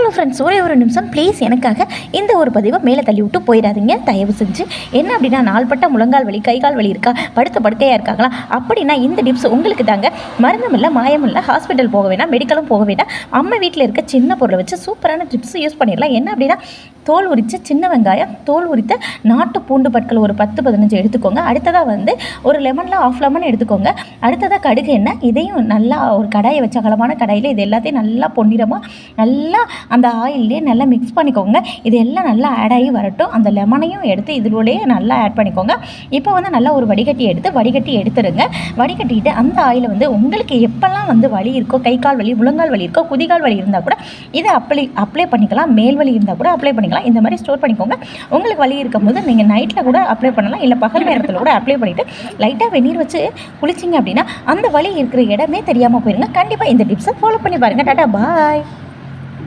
Hello friends, ஒரே ஒரு நிமிஷம் ப்ளீஸ் எனக்காக இந்த ஒரு பதிவை மேலே தள்ளி விட்டு போயிடாதீங்க தயவு செஞ்சு. என்ன அப்படின்னா, நாள்பட்ட முழங்கால் வலி, கை கால் வலி இருக்கா, படுக்கையாக இருக்காங்களா அப்படின்னா இந்த டிப்ஸ் உங்களுக்கு தாங்க. மருந்தும் இல்லை, மாயம் இல்லை, ஹாஸ்பிட்டல் போக வேண்டாம், மெடிக்கலும் போக வேண்டாம். அம்மா வீட்டில் இருக்க சின்ன பொருளை வச்சு சூப்பரான டிப்ஸ் யூஸ் பண்ணிடலாம். என்ன அப்படின்னா, தோல் உரித்த சின்ன வெங்காயம், தோல் உரித்த நாட்டு பூண்டு பற்கள் ஒரு 10-15 எடுத்துக்கோங்க. அடுத்ததாக ஒரு லெமனில் ஆஃப் லெமன் எடுத்துக்கோங்க. அடுத்ததாக கடுகு எண்ணெய், இதையும் நல்லா ஒரு கடாயை வச்ச அகலமான கடாயில் இது எல்லாத்தையும் நல்லா பொன்னிறமாக நல்லா அந்த ஆயிலே நல்லா மிக்ஸ் பண்ணிக்கோங்க. இது எல்லாம் நல்லா ஆட் ஆகி வரட்டும். அந்த லெமனையும் எடுத்து இதுலேயே நல்லா ஆட் பண்ணிக்கோங்க. இப்போ நல்லா ஒரு வடிகட்டி எடுத்துருங்க. வடிகட்டிட்டு அந்த ஆயில் உங்களுக்கு எப்போல்லாம் வலி இருக்கோ, கை கால் வலி, முழங்கால் வலி இருக்கோ, குதிகால் வலி இருந்தால் கூட இதை அப்ளை பண்ணிக்கலாம். மேல் வலி இருந்தால் கூட அப்ளை பண்ணிக்கலாம். இந்த மாதிரி ஸ்டோர் பண்ணிக்கோங்க. உங்களுக்கு வலி இருக்கும்போது நீங்கள் நைட்டில் கூட அப்ளை பண்ணலாம், இல்லை பகல் நேரத்தில் கூட அப்ளை பண்ணிவிட்டு லைட்டாக வெந்நீர் வச்சு குளிச்சிங்க அப்படின்னா அந்த வலி இருக்கிற இடமே தெரியாமல் போயிருங்க. கண்டிப்பாக இந்த டிப்ஸை ஃபாலோ பண்ணி பாருங்கள். டாடா, பாய்.